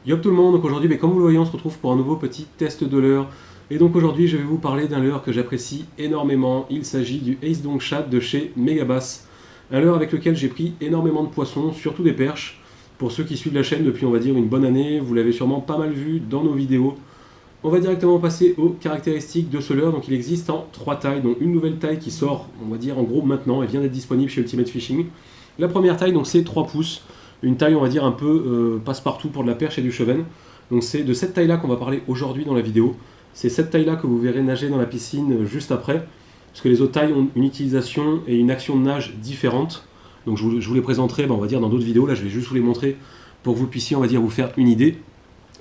Yop tout le monde, donc aujourd'hui, comme vous le voyez, on se retrouve pour un nouveau petit test de leurre. Et donc aujourd'hui, je vais vous parler d'un leurre que j'apprécie énormément. Il s'agit du Ace Dong Shad de chez Megabass. Un leurre avec lequel j'ai pris énormément de poissons, surtout des perches. Pour ceux qui suivent la chaîne depuis, on va dire, une bonne année, vous l'avez sûrement pas mal vu dans nos vidéos. On va directement passer aux caractéristiques de ce leurre. Donc il existe en 3 tailles, donc une nouvelle taille qui sort, on va dire, en gros maintenant, elle vient d'être disponible chez Ultimate Fishing. La première taille, donc c'est 3 pouces. Une taille, on va dire, un peu passe-partout pour de la perche et du cheven. Donc c'est de cette taille-là qu'on va parler aujourd'hui dans la vidéo. C'est cette taille-là que vous verrez nager dans la piscine juste après, parce que les autres tailles ont une utilisation et une action de nage différentes. Donc je vous les présenterai, on va dire, dans d'autres vidéos. Là, je vais juste vous les montrer pour que vous puissiez, on va dire, vous faire une idée.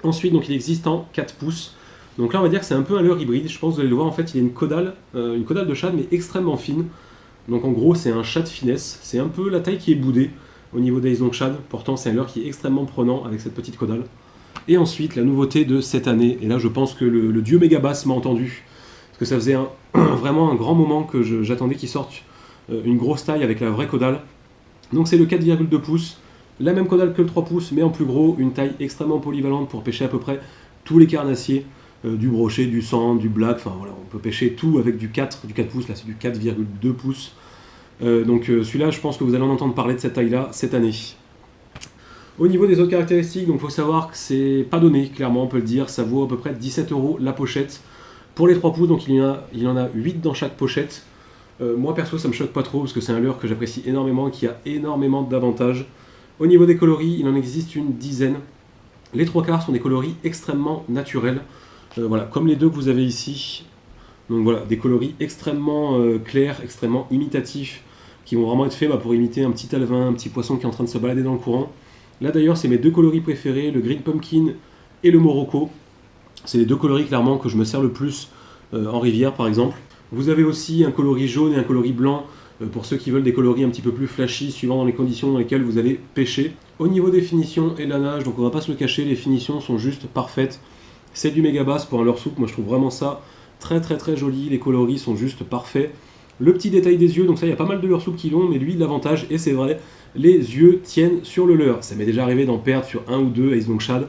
Ensuite, donc il existe en 4 pouces. Donc là, on va dire que c'est un peu un leurre hybride. Je pense que vous allez le voir, en fait, il a une caudale de shad, mais extrêmement fine. Donc en gros, c'est un shad finesse. C'est un peu la taille qui est boudée au niveau des Ace Dong Shad. Pourtant, c'est un leurre qui est extrêmement prenant avec cette petite caudale. Et ensuite, la nouveauté de cette année, et là je pense que le dieu Megabass m'a entendu, parce que ça faisait vraiment un grand moment que j'attendais qu'il sorte une grosse taille avec la vraie caudale. Donc c'est le 4,2 pouces, la même caudale que le 3 pouces, mais en plus gros, une taille extrêmement polyvalente pour pêcher à peu près tous les carnassiers, du brochet, du sand, du black, enfin voilà, on peut pêcher tout avec du 4 pouces, là c'est du 4,2 pouces. Donc celui-là, je pense que vous allez en entendre parler de cette taille-là cette année. Au niveau des autres caractéristiques, il faut savoir que c'est pas donné, clairement on peut le dire, ça vaut à peu près 17 € la pochette. Pour les 3 pouces, donc il y en a 8 dans chaque pochette. Moi perso ça me choque pas trop parce que c'est un leurre que j'apprécie énormément et qui a énormément d'avantages. Au niveau des coloris, il en existe une dizaine. Les 3/4 sont des coloris extrêmement naturels, voilà, comme les deux que vous avez ici. Donc voilà, des coloris extrêmement clairs, extrêmement imitatifs, qui vont vraiment être faits pour imiter un petit alevin, un petit poisson qui est en train de se balader dans le courant. Là d'ailleurs, c'est mes deux coloris préférés, le Green Pumpkin et le Morocco. C'est les deux coloris clairement que je me sers le plus en rivière par exemple. Vous avez aussi un coloris jaune et un coloris blanc pour ceux qui veulent des coloris un petit peu plus flashy suivant dans les conditions dans lesquelles vous allez pêcher. Au niveau des finitions et de la nage, donc on va pas se le cacher, les finitions sont juste parfaites. C'est du Megabass pour un leurre souple, moi je trouve vraiment ça très joli, les coloris sont juste parfaits. Le petit détail des yeux, donc ça il y a pas mal de leurres souples qui l'ont, mais lui l'avantage, et c'est vrai, les yeux tiennent sur le leurre. Ça m'est déjà arrivé d'en perdre sur un ou deux Ace Dong Shad,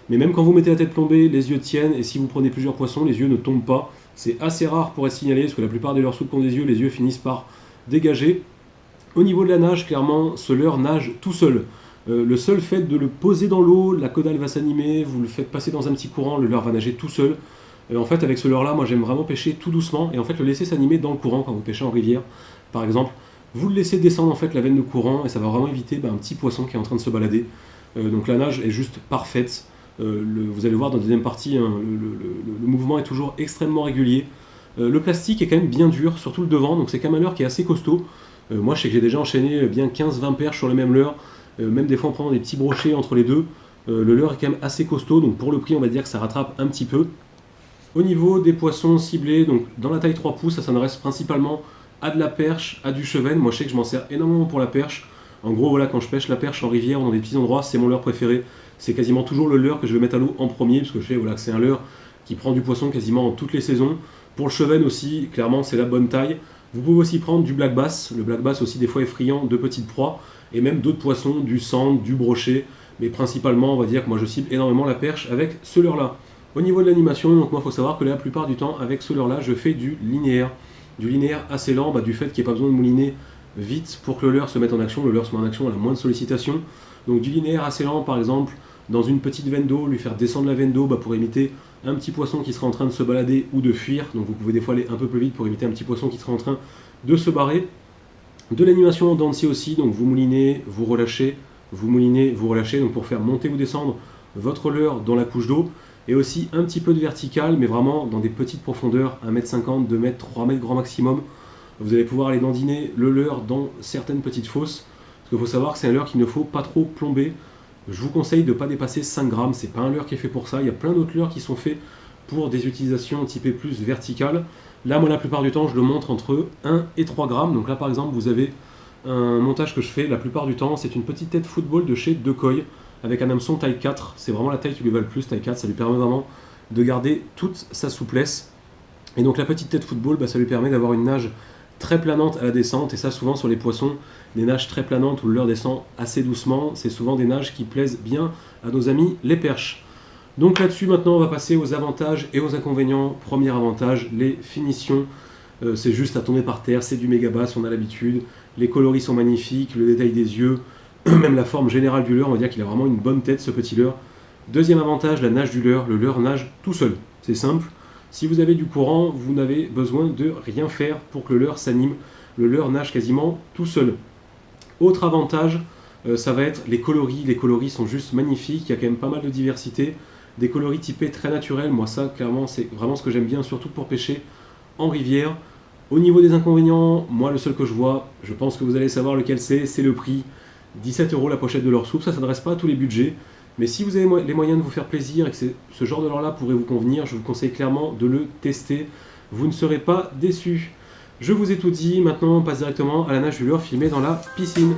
mais même quand vous mettez la tête plombée, les yeux tiennent, et si vous prenez plusieurs poissons, les yeux ne tombent pas. C'est assez rare pour être signalé, parce que la plupart des leurres souples qui ont des yeux, les yeux finissent par dégager. Au niveau de la nage, clairement, ce leurre nage tout seul. Le seul fait de le poser dans l'eau, la caudale va s'animer, vous le faites passer dans un petit courant, le leurre va nager tout seul. En fait, avec ce leurre-là, moi j'aime vraiment pêcher tout doucement, et en fait le laisser s'animer dans le courant quand vous pêchez en rivière, par exemple. Vous le laissez descendre en fait la veine de courant et ça va vraiment éviter un petit poisson qui est en train de se balader. Donc la nage est juste parfaite. Vous allez voir dans la deuxième partie, hein, le mouvement est toujours extrêmement régulier. Le plastique est quand même bien dur, surtout le devant, donc c'est quand même un leurre qui est assez costaud. Moi je sais que j'ai déjà enchaîné bien 15-20 perches sur le même leurre, même des fois en prenant des petits brochets entre les deux. Le leurre est quand même assez costaud, donc pour le prix on va dire que ça rattrape un petit peu. Au niveau des poissons ciblés, donc dans la taille 3 pouces, ça s'adresse principalement à de la perche, à du cheven. Moi je sais que je m'en sers énormément pour la perche. En gros voilà, quand je pêche la perche en rivière ou dans des petits endroits, c'est mon leurre préféré. C'est quasiment toujours le leurre que je vais mettre à l'eau en premier, parce que je sais voilà, que c'est un leurre qui prend du poisson quasiment en toutes les saisons. Pour le cheven aussi, clairement c'est la bonne taille. Vous pouvez aussi prendre du black bass. Le black bass aussi des fois est friand de petites proies, et même d'autres poissons, du sand, du brochet. Mais principalement on va dire que moi je cible énormément la perche avec ce leurre là. Au niveau de l'animation, donc moi il faut savoir que la plupart du temps avec ce leurre là je fais du linéaire. Du linéaire assez lent, du fait qu'il n'y a pas besoin de mouliner vite pour que le leurre se mette en action. Le leurre se met en action à la moindre sollicitation. Donc du linéaire assez lent, par exemple, dans une petite veine d'eau, lui faire descendre la veine d'eau pour imiter un petit poisson qui serait en train de se balader ou de fuir. Donc vous pouvez des fois aller un peu plus vite pour imiter un petit poisson qui serait en train de se barrer. De l'animation en dents de scie aussi, donc vous moulinez, vous relâchez, vous moulinez, vous relâchez, donc pour faire monter ou descendre votre leurre dans la couche d'eau. Et aussi un petit peu de vertical, mais vraiment dans des petites profondeurs, 1,50 m, 2 m, 3 m grand maximum. Vous allez pouvoir aller dandiner le leurre dans certaines petites fosses. Parce qu'il faut savoir que c'est un leurre qu'il ne faut pas trop plomber. Je vous conseille de ne pas dépasser 5 grammes, c'est pas un leurre qui est fait pour ça. Il y a plein d'autres leurres qui sont faits pour des utilisations typées plus verticales. Là, moi, la plupart du temps, je le montre entre 1 et 3 grammes. Donc là, par exemple, vous avez un montage que je fais la plupart du temps. C'est une petite tête football de chez Decoy, avec un hameçon taille 4, c'est vraiment la taille qui lui va le plus, taille 4, ça lui permet vraiment de garder toute sa souplesse. Et donc la petite tête football, ça lui permet d'avoir une nage très planante à la descente, et ça souvent sur les poissons, des nages très planantes où le leurre descend assez doucement, c'est souvent des nages qui plaisent bien à nos amis les perches. Donc là-dessus, maintenant, on va passer aux avantages et aux inconvénients. Premier avantage, les finitions. C'est juste à tomber par terre, c'est du méga bass, on a l'habitude. Les coloris sont magnifiques, le détail des yeux, même la forme générale du leurre, on va dire qu'il a vraiment une bonne tête ce petit leurre. Deuxième avantage, la nage du leurre. Le leurre nage tout seul, c'est simple. Si vous avez du courant, vous n'avez besoin de rien faire pour que le leurre s'anime. Le leurre nage quasiment tout seul. Autre avantage, ça va être les coloris. Les coloris sont juste magnifiques, il y a quand même pas mal de diversité. Des coloris typés très naturels, moi ça clairement c'est vraiment ce que j'aime bien, surtout pour pêcher en rivière. Au niveau des inconvénients, moi le seul que je vois, je pense que vous allez savoir lequel c'est le prix. 17 € la pochette de leurre souple, ça ne s'adresse pas à tous les budgets. Mais si vous avez les moyens de vous faire plaisir et que ce genre de leurre là pourrait vous convenir, je vous conseille clairement de le tester. Vous ne serez pas déçus. Je vous ai tout dit, maintenant on passe directement à la nage du leurre filmé dans la piscine.